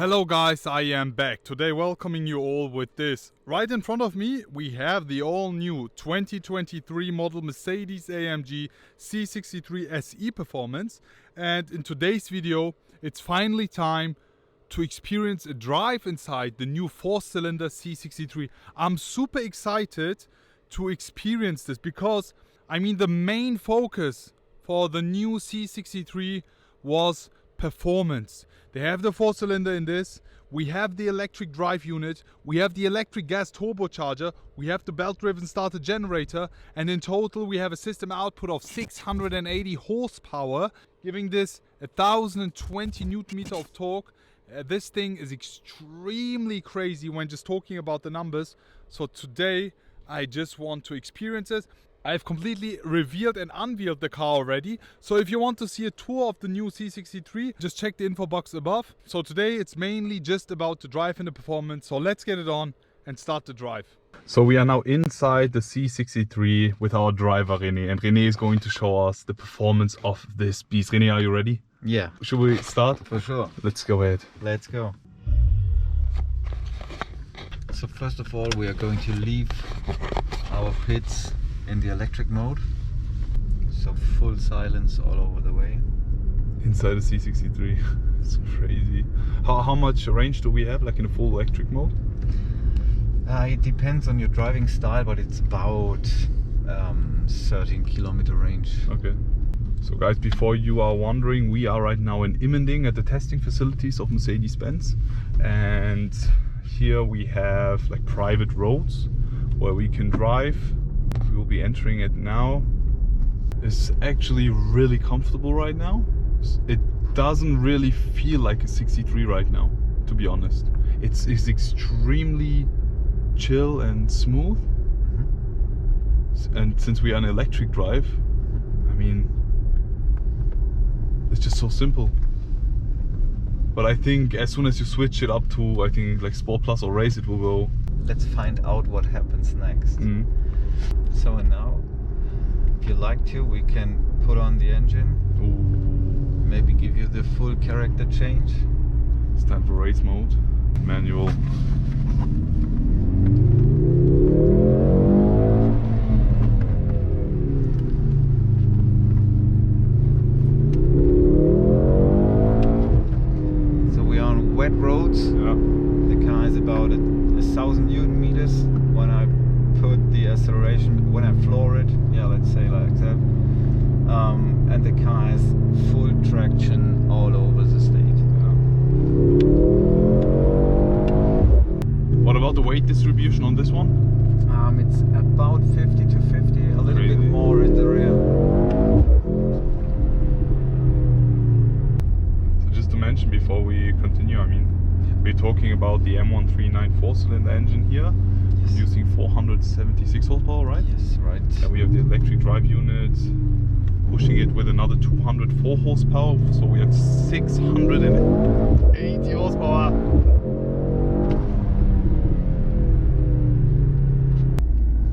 Hello guys, I am back. Today welcoming you all with this. Right in front of me we have the all new 2023 model Mercedes-AMG C63 SE performance, and in today's video it's finally time to experience a drive inside the new 4-cylinder C63. I'm super excited to experience this because I mean the main focus for the new C63 was performance. They have the 4-cylinder in this, we have the electric drive unit, we have the electric gas turbocharger, we have the belt-driven starter generator, and in total we have a system output of 680 horsepower, giving this 1020 Newton meter of torque. This thing is extremely crazy when just talking about the numbers. So today I just want to experience it. I've completely revealed and unveiled the car already. So if you want to see a tour of the new C63, just check the info box above. So today it's mainly just about the drive and the performance. So let's get it on and start the drive. So we are now inside the C63 with our driver René. And René is going to show us the performance of this beast. René, are you ready? Yeah. Should we start? For sure. Let's go ahead. Let's go. So first of all we are going to leave our pits in the electric mode, so full silence all over the way. Inside the C63, it's crazy. How much range do we have, like in a full electric mode? It depends on your driving style, but it's about 13 kilometer range. Okay. So guys, before you are wondering, we are right now in Immending at the testing facilities of Mercedes Benz, and here we have like private roads where we can drive. We will be entering it now. It's actually really comfortable right now. It doesn't really feel like a 63 right now, to be honest. It's extremely chill and smooth. And since we are an electric drive, I mean, it's just so simple. But I think as soon as you switch it up to, I think like Sport Plus or Race, it will go. Let's find out what happens next. So and now, if you like to, we can put on the engine. Ooh. Maybe give you the full character change. It's time for race mode. Manual. So we are on wet roads. Yeah. The car is about 1,000 Newton meters. When I put the acceleration, when I floor it, yeah, let's say like that, and the car has full traction all over the state. Yeah. What about the weight distribution on this one? It's about 50 to 50, a little Crazy. bit more in the rear. So just to mention before we continue, I mean, we're talking about the M139 4-cylinder engine here. Yes. Using 476 horsepower, right? Yes, right. And we have the electric drive unit, pushing it with another 204 horsepower, so we have 680 horsepower.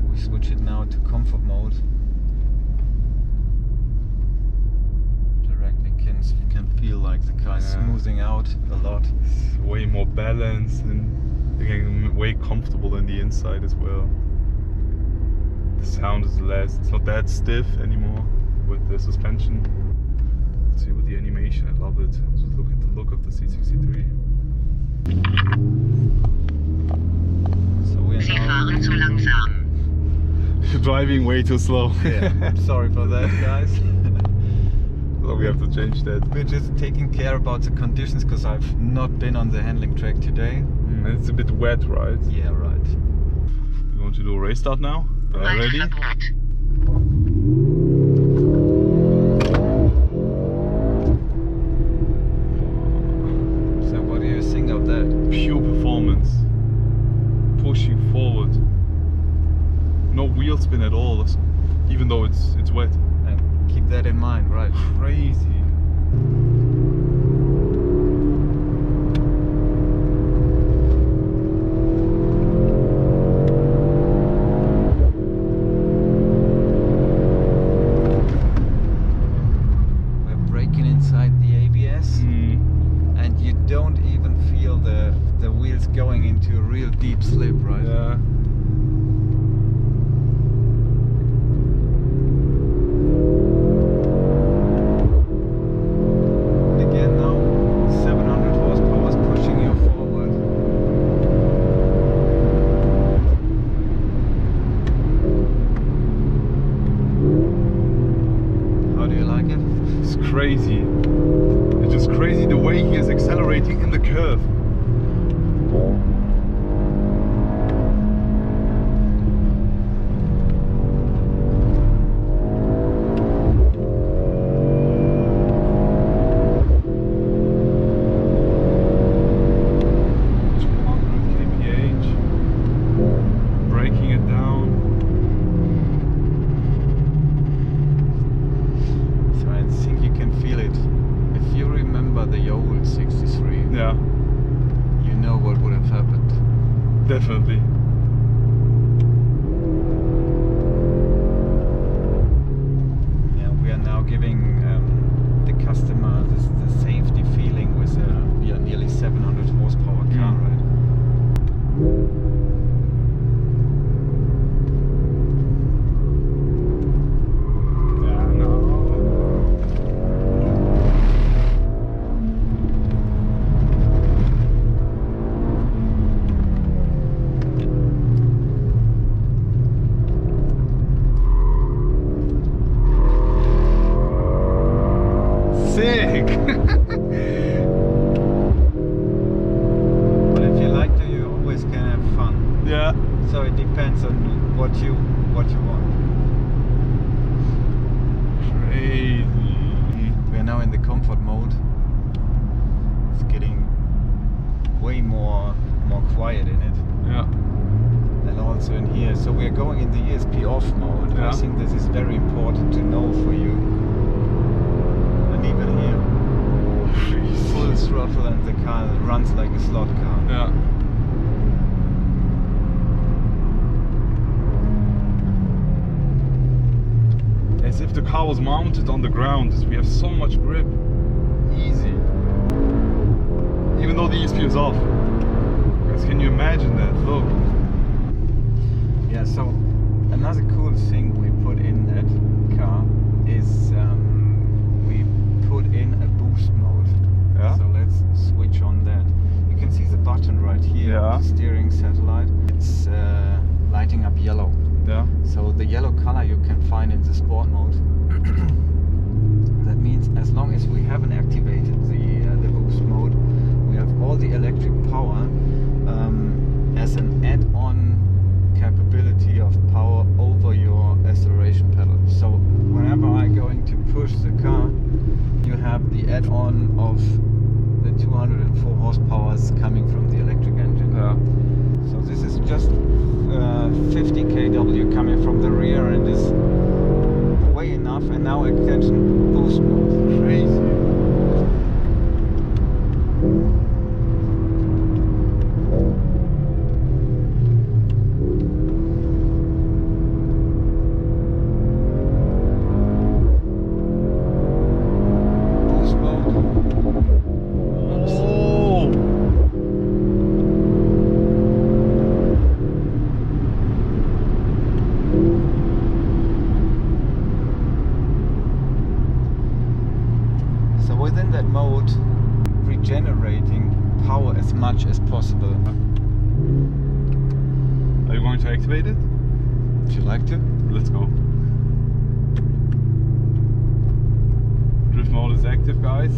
We switch it now to comfort mode. Directly can feel like the car is smoothing out a lot. It's way more balanced and again way comfortable in the inside as well. The sound is less, it's not that stiff anymore with the suspension. Let's see with the animation, I love it. Just look at the look of the C63. So we are Sie now, fahren zu langsam. You're driving way too slow. yeah, I'm sorry for that, guys. So we have to change that. We're just taking care about the conditions because I've not been on the handling track today. It's a bit wet, right? Yeah, right. We're going to do a race start now. Are you ready? Halteverbot. So what do you think of that? Pure performance. Pushing forward. No wheel spin at all, even though it's wet. And keep that in mind, right? Crazy. We're braking inside the ABS, and you don't even feel feel the wheels going into a real deep slip, right? Yeah. And again now, 700 horsepower is pushing you forward. How do you like it? It's crazy. It's just crazy the way he is accelerating in the curve. Yeah. You know what would have happened. Definitely. Yeah, we are now giving the customer the safety feeling with a nearly 700 horsepower car, right? Sick! But if you like to, you always can have fun. Yeah. So it depends on what you want. Crazy. We are now in the comfort mode. It's getting way more quiet in it. Yeah. And also in here. So we are going in the Esp Off Mode. Yeah. I think this is very important to know for you. And even here, full throttle and the car runs like a slot car. Yeah. As if the car was mounted on the ground. We have so much grip. Easy. Even though the ESP is off. Guys, can you imagine that? Look. Yeah, so another cool thing we put in that car is we put in a boost mode. Yeah. So let's switch on that. You can see the button right here, Yeah. the steering satellite. It's lighting up yellow. Yeah. So the yellow color you can find in the sport mode. That means as long as we haven't activated the boost mode, we have all the electric power as an add-on capability of power over your acceleration pedal. So whenever I'm going to push the car, you have the add-on of the 204 horsepower coming from the electric engine. Yeah. So this is just 50 kW coming from the rear and is way enough. And now attention, boost mode. Crazy. Boost mode. Oops. Oh. So within that mode, regenerating power as much as possible. Are you going to activate it? Would you like to? Let's go. Drift mode is active, guys.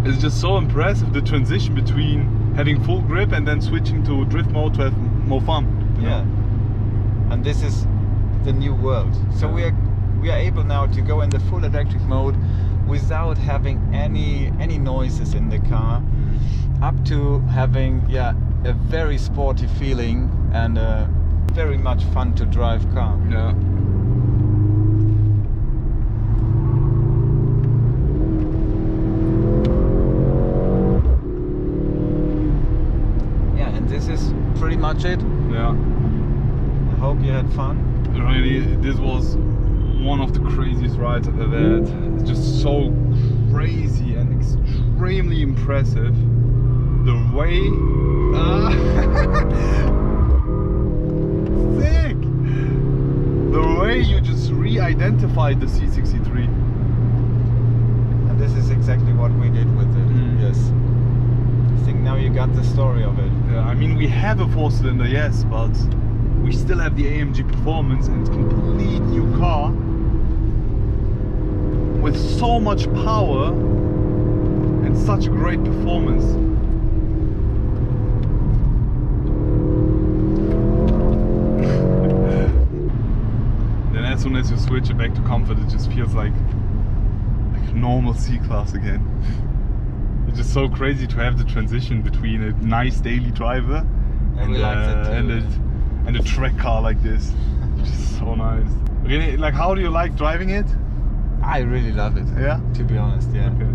It's just so impressive, the transition between having full grip and then switching to drift mode to have more fun. you Yeah. know? And this is the new world. So we are able now to go in the full electric mode without having any noises in the car. up to having a very sporty feeling and very much fun to drive car. Yeah. Yeah, and this is pretty much it. Yeah. I hope you had fun. Really, this was one of the craziest rides I've ever had. It's just so crazy and extremely impressive. The way... Sick! The way you just re-identified the C63. And this is exactly what we did with it. Yes. I think now you got the story of it. Yeah, I mean, we have a 4-cylinder, yes, but we still have the AMG performance, and it's a complete new car with so much power and such a great performance. Then as soon as you switch it back to comfort, it just feels like a normal C-Class again. It's just so crazy to have the transition between a nice daily driver and a track car like this. It's just so nice. Okay, like, how do you like driving it? I really love it. Yeah? To be honest, yeah. Okay.